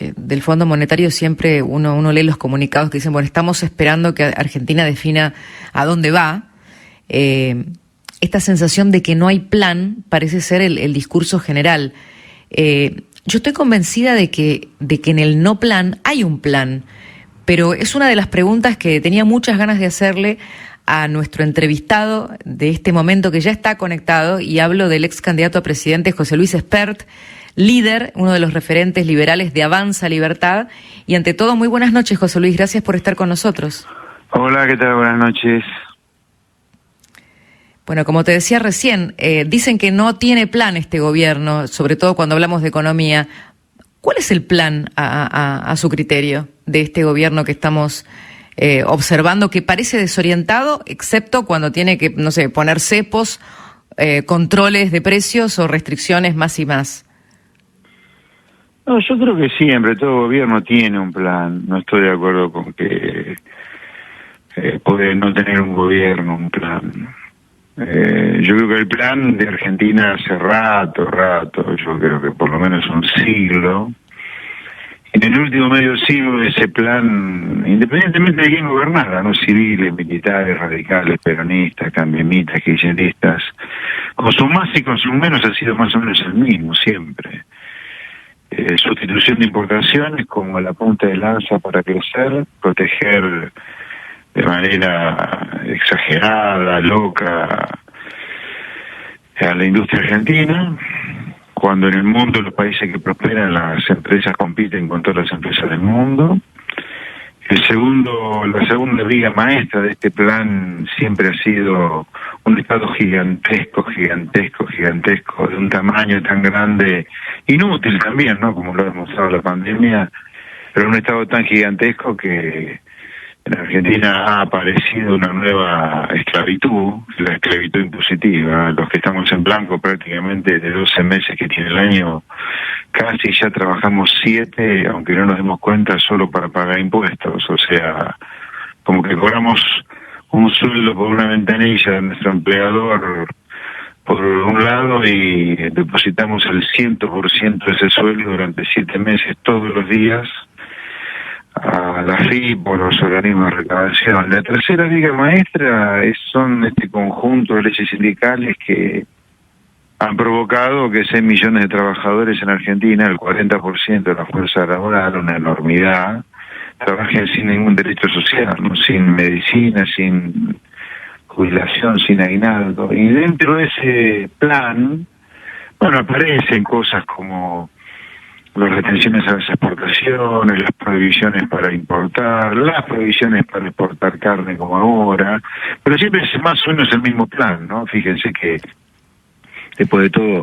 que del Fondo Monetario siempre uno lee los comunicados que dicen, bueno, estamos esperando que Argentina defina a dónde va. Esta sensación de que no hay plan parece ser el discurso general. Yo estoy convencida de que en el no plan hay un plan, pero es una de las preguntas que tenía muchas ganas de hacerle a nuestro entrevistado de este momento, que ya está conectado, y hablo del ex candidato a presidente José Luis Espert, líder, uno de los referentes liberales de Avanza Libertad. Y ante todo, muy buenas noches, José Luis, gracias por estar con nosotros. Hola, ¿qué tal? Buenas noches. Bueno, como te decía recién, dicen que no tiene plan este gobierno, sobre todo cuando hablamos de economía. ¿Cuál es el plan a su criterio de este gobierno que estamos observando, que parece desorientado, excepto cuando tiene que, no sé, poner cepos, controles de precios o restricciones más y más? No, yo creo que siempre todo gobierno tiene un plan. No estoy de acuerdo con que puede no tener un gobierno un plan. Yo creo que el plan de Argentina hace rato, yo creo que por lo menos un siglo. En el último medio siglo ese plan, independientemente de quién gobernara, no civiles, militares, radicales, peronistas, cambiamistas, kirchneristas, con sus más y con sus menos ha sido más o menos el mismo siempre. Sustitución de importaciones como la punta de lanza para crecer, proteger de manera exagerada, loca, a la industria argentina, cuando en el mundo, los países que prosperan, las empresas compiten con todas las empresas del mundo. La segunda viga maestra de este plan siempre ha sido un Estado gigantesco, de un tamaño tan grande, inútil también, ¿no? Como lo ha demostrado la pandemia, pero un Estado tan gigantesco que en Argentina ha aparecido una nueva esclavitud, la esclavitud impositiva. Los que estamos en blanco prácticamente de 12 meses que tiene el año, casi ya trabajamos 7, aunque no nos demos cuenta, solo para pagar impuestos. O sea, como que cobramos un sueldo por una ventanilla de nuestro empleador por un lado y depositamos el 100% de ese sueldo durante 7 meses todos los días a la FIP o los organismos de recaudación. La tercera viga maestra son este conjunto de leyes sindicales que han provocado que 6 millones de trabajadores en Argentina, el 40% de la fuerza laboral, una enormidad, trabajen sin ningún derecho social, ¿no? Sin medicina, sin jubilación, sin aguinaldo. Y dentro de ese plan, bueno, aparecen cosas como las retenciones a las exportaciones, las prohibiciones para importar, las prohibiciones para exportar carne como ahora, pero siempre es más o menos el mismo plan, ¿no? Fíjense que después de todo,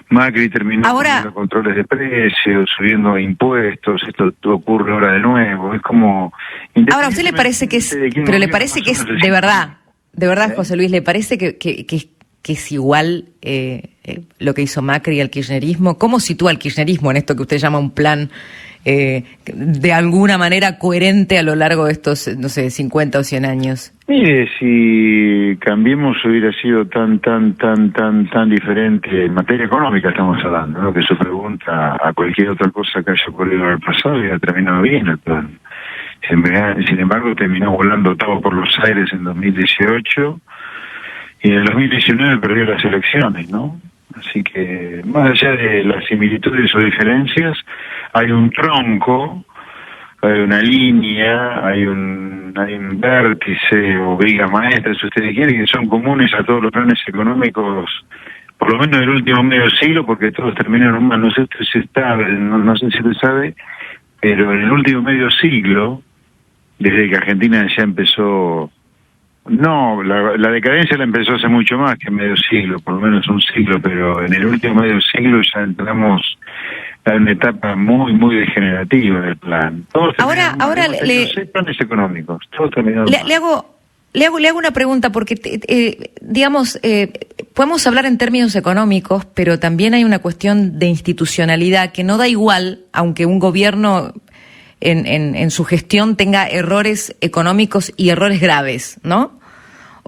Macri terminó poniendo controles de precios, subiendo impuestos, esto ocurre ahora de nuevo, es como... Ahora, ¿a usted le parece que es, pero le parece que es de verdad, José Luis, le parece que es igual lo que hizo Macri al kirchnerismo? ¿Cómo sitúa el kirchnerismo en esto que usted llama un plan de alguna manera coherente a lo largo de estos, no sé, 50 o 100 años? Mire, si Cambiemos hubiera sido tan diferente en materia económica, estamos hablando, ¿no? Que su pregunta a cualquier otra cosa que haya ocurrido en el pasado hubiera terminado bien el plan. Sin embargo, terminó volando todo por los aires en 2018 y en el 2019 perdió las elecciones, ¿no? Así que, más allá de las similitudes o diferencias, hay un tronco, hay una línea, hay un vértice o viga maestra, si ustedes quieren, que son comunes a todos los planes económicos, por lo menos del último medio siglo, porque todos terminaron mal. No sé si no sé si usted sabe, pero en el último medio siglo, desde que Argentina ya empezó... No, la decadencia la empezó hace mucho más que medio siglo, por lo menos un siglo, pero en el último medio siglo ya entramos en una etapa muy degenerativa del plan. Ahora planes económicos, todos terminaron. Le hago una pregunta, porque digamos, podemos hablar en términos económicos, pero también hay una cuestión de institucionalidad que no da igual, aunque un gobierno en su gestión tenga errores económicos y errores graves, ¿no?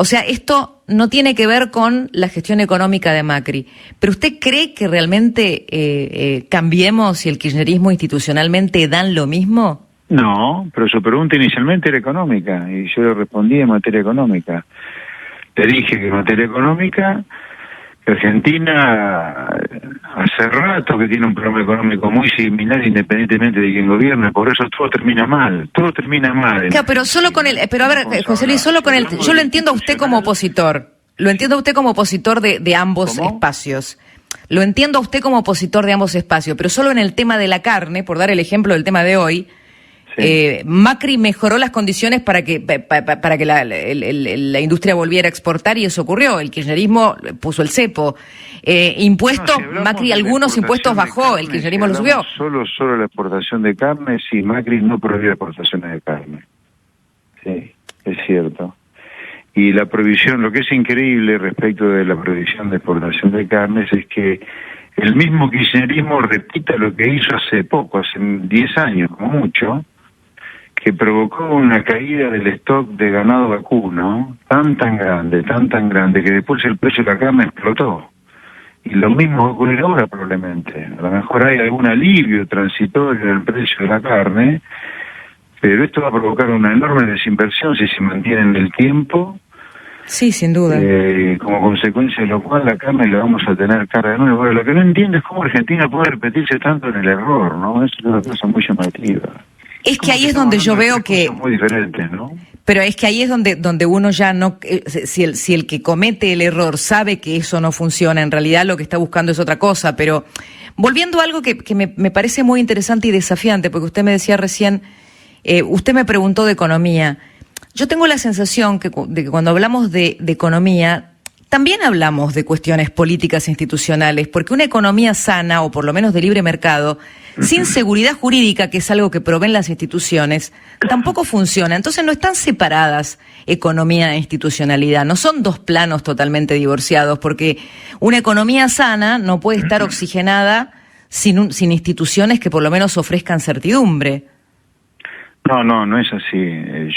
O sea, esto no tiene que ver con la gestión económica de Macri. ¿Pero usted cree que realmente cambiemos y el kirchnerismo institucionalmente dan lo mismo? No, pero su pregunta inicialmente era económica y yo le respondí en materia económica. Le dije que en materia económica Argentina hace rato que tiene un problema económico muy similar independientemente de quién gobierne, por eso todo termina mal. Claro, pero solo con pero a ver, José Luis, yo lo entiendo a usted como opositor, de ambos espacios. Lo entiendo a usted como opositor de ambos espacios, pero solo en el tema de la carne, por dar el ejemplo del tema de hoy, Macri mejoró las condiciones para que la industria volviera a exportar y eso ocurrió. El kirchnerismo puso el cepo. Impuestos, no, si Macri algunos impuestos bajó, carne, el kirchnerismo lo subió. Solo la exportación de carne, sí, Macri no prohibió exportaciones de carne. Sí, es cierto. Y la prohibición, lo que es increíble respecto de la prohibición de exportación de carnes es que el mismo kirchnerismo repita lo que hizo hace poco, hace 10 años, como mucho, que provocó una caída del stock de ganado vacuno tan grande, que después el precio de la carne explotó. Y lo mismo va a ocurrir ahora probablemente. A lo mejor hay algún alivio transitorio del precio de la carne, pero esto va a provocar una enorme desinversión si se mantiene en el tiempo. Sí, sin duda. Como consecuencia de lo cual la carne la vamos a tener cara de nuevo. Bueno, lo que no entiendo es cómo Argentina puede repetirse tanto en el error, ¿no? Es una cosa muy llamativa. Es que ahí es donde yo veo que... muy diferentes, ¿no? Pero es que ahí es donde uno ya no... Si el que comete el error sabe que eso no funciona, en realidad lo que está buscando es otra cosa. Pero volviendo a algo que me parece muy interesante y desafiante, porque usted me decía recién, usted me preguntó de economía. Yo tengo la sensación de que cuando hablamos de economía, también hablamos de cuestiones políticas e institucionales, porque una economía sana, o por lo menos de libre mercado, sin seguridad jurídica, que es algo que proveen las instituciones, tampoco funciona. Entonces no están separadas economía e institucionalidad, no son dos planos totalmente divorciados, porque una economía sana no puede estar oxigenada sin instituciones que por lo menos ofrezcan certidumbre. No es así.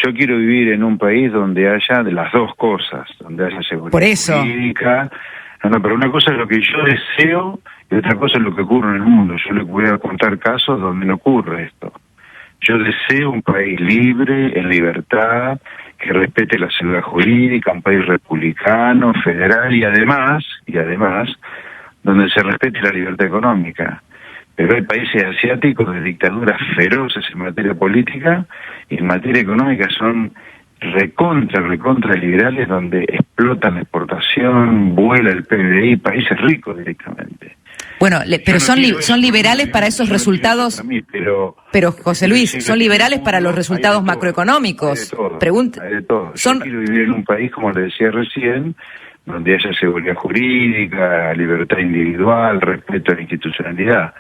Yo quiero vivir en un país donde haya de las dos cosas, donde haya seguridad jurídica. No, pero una cosa es lo que yo deseo y otra cosa es lo que ocurre en el mundo. Yo le voy a contar casos donde no ocurre esto. Yo deseo un país libre, en libertad, que respete la seguridad jurídica, un país republicano, federal y además, donde se respete la libertad económica. Pero hay países asiáticos de dictaduras feroces en materia política y en materia económica son recontra liberales, donde explotan la exportación, vuela el PBI, países ricos directamente. Bueno, pero son liberales para esos resultados. Pero José Luis, son liberales para los resultados macroeconómicos. Hay de todo. Yo quiero vivir en un país, como le decía recién, donde haya seguridad jurídica, libertad individual, respeto a la institucionalidad.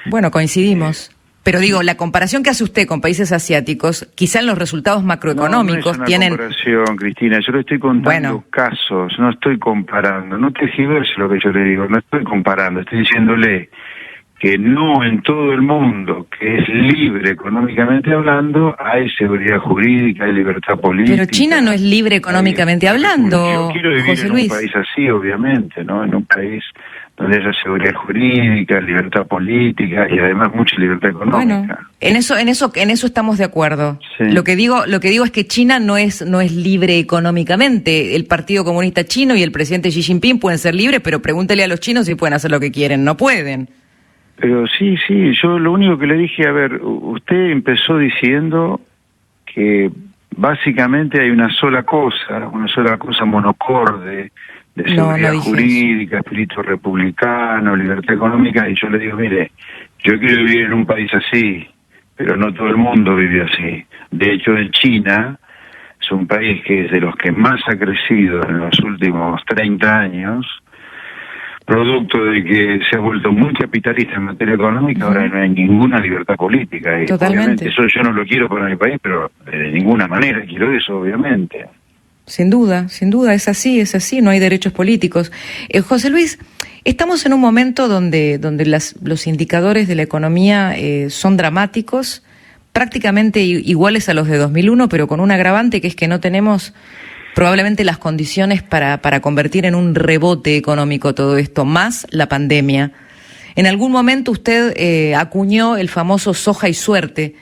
Bueno, coincidimos. Pero digo, la comparación que hace usted con países asiáticos, quizá en los resultados macroeconómicos no es tienen... comparación, Cristina, yo le estoy contando casos, no estoy comparando, no te giverse lo que yo le digo, no estoy comparando, estoy diciéndole que no en todo el mundo que es libre económicamente hablando hay seguridad jurídica, hay libertad política. Pero China no es libre económicamente hablando, Yo quiero vivir José en Luis. un país así, obviamente, ¿no? En un país donde haya seguridad jurídica, libertad política y además mucha libertad económica. Bueno, en eso estamos de acuerdo. Sí. Lo que digo es que China no es libre económicamente. El Partido Comunista Chino y el presidente Xi Jinping pueden ser libres, pero pregúntele a los chinos si pueden hacer lo que quieren. No pueden. Pero sí, yo lo único que le dije, a ver, usted empezó diciendo que básicamente hay una sola cosa monocorde, de seguridad jurídica, espíritu republicano, libertad económica, y yo le digo, mire, yo quiero vivir en un país así, pero no todo el mundo vive así. De hecho, en China es un país que es de los que más ha crecido en los últimos 30 años, producto de que se ha vuelto muy capitalista en materia económica. Ahora no hay ninguna libertad política. Y totalmente. Eso yo no lo quiero para mi país, pero de ninguna manera quiero eso, obviamente. Sin duda, es así, no hay derechos políticos. José Luis, estamos en un momento donde los indicadores de la economía son dramáticos, prácticamente iguales a los de 2001, pero con un agravante que es que no tenemos probablemente las condiciones para convertir en un rebote económico todo esto, más la pandemia. En algún momento usted acuñó el famoso soja y suerte.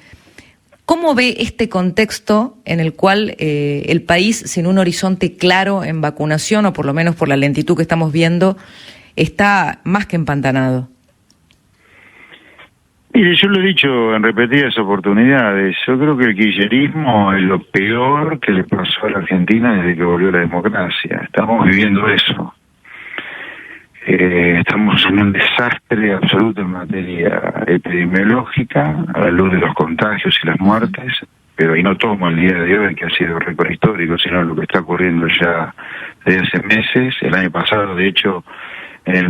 ¿Cómo ve este contexto en el cual el país, sin un horizonte claro en vacunación, o por lo menos por la lentitud que estamos viendo, está más que empantanado? Mire, yo lo he dicho en repetidas oportunidades, yo creo que el kirchnerismo es lo peor que le pasó a la Argentina desde que volvió la democracia. Estamos viviendo eso. Estamos en un desastre absoluto en materia epidemiológica, a la luz de los contagios y las muertes, pero y no tomo el día de hoy, que ha sido récord histórico, sino lo que está ocurriendo ya desde hace meses. El año pasado, de hecho, en el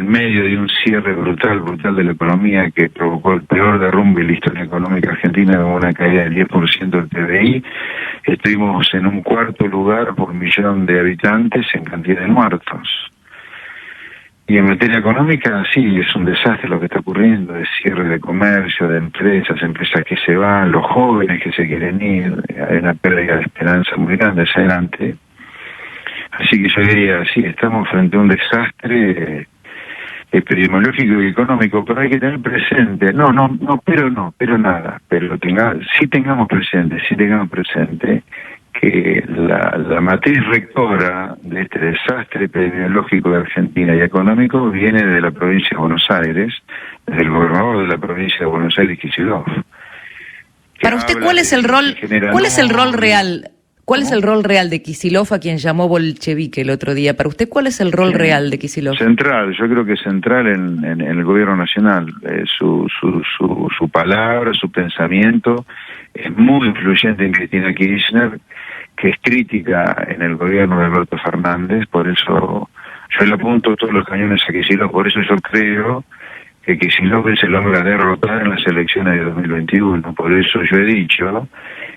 medio de un cierre brutal de la economía que provocó el peor derrumbe en la historia económica argentina, con una caída del 10% del PBI, estuvimos en un cuarto lugar por millón de habitantes en cantidad de muertos. Y en materia económica, sí, es un desastre lo que está ocurriendo, de cierre de comercio, de empresas que se van, los jóvenes que se quieren ir, hay una pérdida de esperanza muy grande hacia adelante. Así que yo diría, sí, estamos frente a un desastre epidemiológico y económico, pero hay que tener presente, sí tengamos presente que la matriz rectora de este desastre epidemiológico de Argentina y económico viene de la provincia de Buenos Aires, desde el gobernador de la provincia de Buenos Aires, Kicillof. Para usted, ¿cuál es el rol real? ¿Cuál es el rol real de Kicillof, a quien llamó bolchevique el otro día? Para usted, ¿cuál es el rol real de Kicillof? Central, yo creo que central en el gobierno nacional. Su palabra, su pensamiento es muy influyente en Cristina Kirchner, que es crítica en el gobierno de Alberto Fernández. Por eso yo le apunto todos los cañones a Kicillof. Por eso yo creo que Kicillof es el hombre a derrotar en las elecciones de 2021. Por eso yo he dicho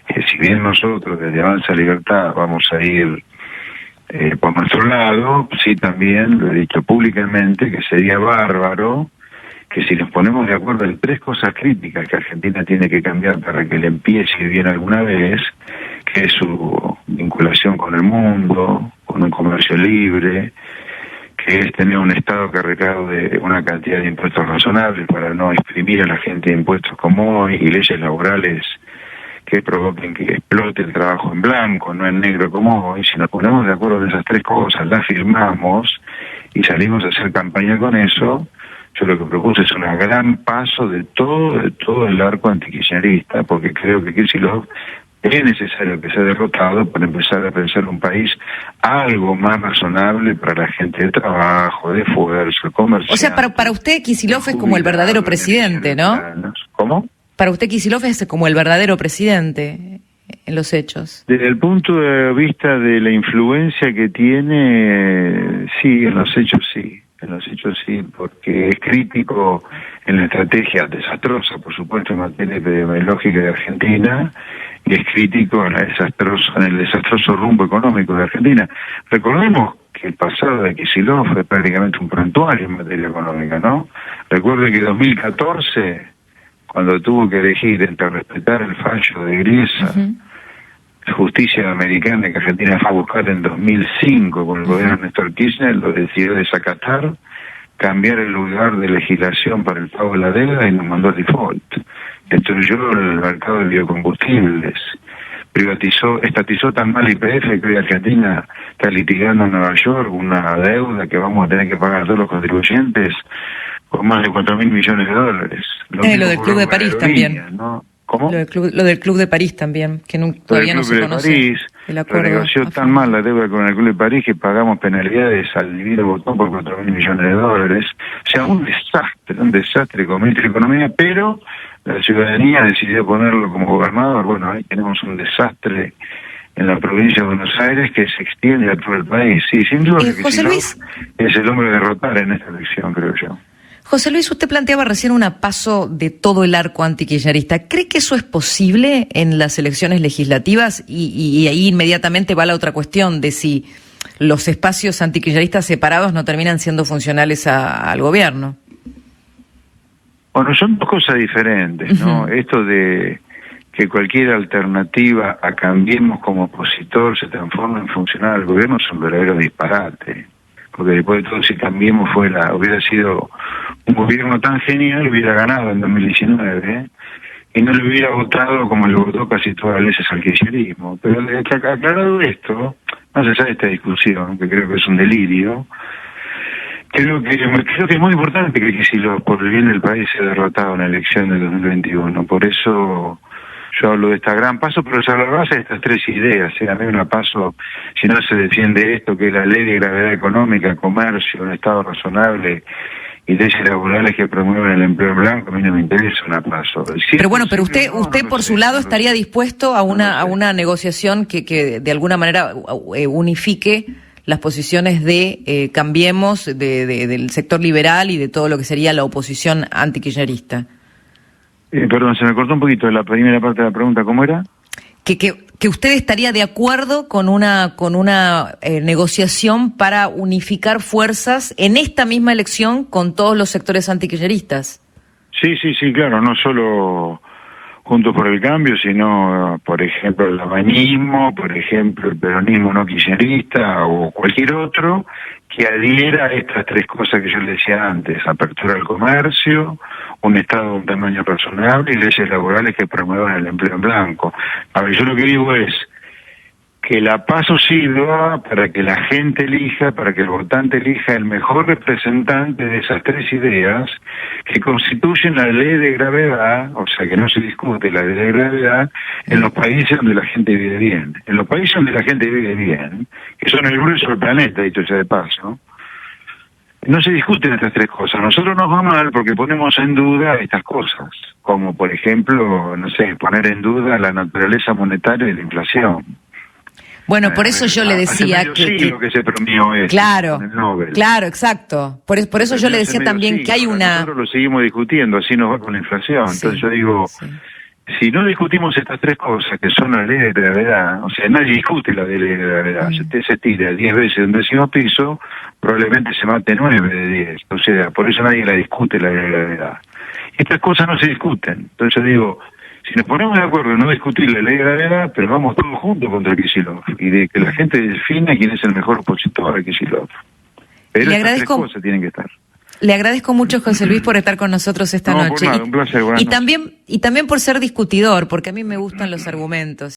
que si bien nosotros desde Avanza Libertad vamos a ir por nuestro lado, sí también lo he dicho públicamente que sería bárbaro que si nos ponemos de acuerdo en tres cosas críticas que Argentina tiene que cambiar para que le empiece a ir bien alguna vez, que es su vinculación con el mundo, con un comercio libre, que es tener un Estado que recaude una cantidad de impuestos razonables para no exprimir a la gente de impuestos como hoy, y leyes laborales que provoquen que explote el trabajo en blanco, no en negro como hoy. Si nos ponemos de acuerdo en esas tres cosas, las firmamos y salimos a hacer campaña con eso, yo lo que propuse es un gran paso de todo el arco antikirchnerista, porque creo que Kicillof es necesario que sea derrotado para empezar a pensar un país algo más razonable para la gente de trabajo, de esfuerzo, comercial. O sea, para usted Kicillof es como el verdadero presidente, ¿no? ¿Cómo? Para usted Kicillof es como el verdadero presidente en los hechos. Desde el punto de vista de la influencia que tiene, sí, en los hechos sí. En los hechos sí, porque es crítico en la estrategia desastrosa, por supuesto, en materia epidemiológica de Argentina, y es crítico en el desastroso rumbo económico de Argentina. Recordemos que el pasado de Kicillof fue prácticamente un prontuario en materia económica, ¿no? Recuerde que en 2014, cuando tuvo que elegir entre respetar el fallo de Griesa, justicia americana que Argentina fue a buscar en 2005 con el gobierno de Néstor Kirchner, lo decidió desacatar, cambiar el lugar de legislación para el pago de la deuda y nos mandó al default. Destruyó el mercado de biocombustibles, estatizó tan mal YPF que hoy Argentina está litigando en Nueva York una deuda que vamos a tener que pagar todos los contribuyentes por más de 4.000 millones de dólares. Lo del Club de París también, ¿no? ¿Cómo? Lo del Club de París también, que todavía no se conoce. París, el acuerdo negoció tan mal la deuda con el Club de París que pagamos penalidades al libre botón por 4.000 millones de dólares. O sea, un desastre con ministro de Economía, pero la ciudadanía decidió ponerlo como gobernador. Bueno, ahí tenemos un desastre en la provincia de Buenos Aires que se extiende a todo el país. Sí, sin duda que José Luis es el hombre a derrotar en esta elección, creo yo. José Luis, usted planteaba recién un paso de todo el arco antikirchnerista. ¿Cree que eso es posible en las elecciones legislativas? Y ahí inmediatamente va la otra cuestión de si los espacios antikirchneristas separados no terminan siendo funcionales al gobierno. Bueno, son dos cosas diferentes, ¿no? Esto de que cualquier alternativa a Cambiemos como opositor se transforme en funcional al gobierno es un verdadero disparate. Porque después de todo, si Cambiemos hubiera sido un gobierno tan genial, hubiera ganado en 2019, y no le hubiera votado como le votó casi todas las veces al kirchnerismo. Pero aclarado esto, más allá de esta discusión, que creo que es un delirio, creo que es muy importante que Kicillof, por el bien del país, sea derrotado en la elección de 2021. Por eso yo hablo de esta gran paso, pero sobre la base de estas tres ideas. A mí una paso, si no se defiende esto, que es la ley de gravedad económica, comercio, un Estado razonable y leyes laborales que promueven el empleo blanco, a mí no me interesa una paso. Pero bueno, pero usted por su lado estaría dispuesto a una negociación que de alguna manera unifique las posiciones de Cambiemos, del sector liberal y de todo lo que sería la oposición antikirchnerista. Perdón, se me cortó un poquito la primera parte de la pregunta, ¿cómo era? Que usted estaría de acuerdo con una negociación para unificar fuerzas en esta misma elección con todos los sectores antikirchneristas. Sí, claro, no solo Juntos por el Cambio, sino, por ejemplo, el amañismo, por ejemplo, el peronismo no kirchnerista o cualquier otro que adhiera a estas tres cosas que yo le decía antes: apertura al comercio, un Estado de un tamaño razonable y leyes laborales que promuevan el empleo en blanco. A ver, yo lo que digo es que la paso sirva para que la gente elija, para que el votante elija el mejor representante de esas tres ideas que constituyen la ley de gravedad, o sea que no se discute la ley de gravedad en los países donde la gente vive bien. En los países donde la gente vive bien, que son el grueso del planeta, dicho sea de paso, no se discuten estas tres cosas. Nosotros nos va mal porque ponemos en duda estas cosas, como por ejemplo, no sé, poner en duda la naturaleza monetaria de la inflación. Bueno, por eso yo le decía que se premió esto, claro, con el Nobel. Claro, exacto. Por eso yo le decía también que hay una... Nosotros lo seguimos discutiendo, así nos va con la inflación. Sí, entonces yo digo, si no discutimos estas tres cosas, que son la ley de gravedad, o sea, nadie discute la ley de gravedad. Si usted se tira 10 veces de un 10º piso, probablemente se mate 9 de 10. O sea, por eso nadie la discute, la ley de gravedad. Estas cosas no se discuten. Entonces yo digo, si nos ponemos de acuerdo en no discutir la ley de gravedad, pero vamos todos juntos contra Kicillof, y de que la gente defina quién es el mejor opositor a Kicillof. Pero estas tres cosas tienen que estar. Le agradezco mucho, José Luis, por estar con nosotros esta noche. Por nada, un placer, y también por ser discutidor, porque a mí me gustan los argumentos.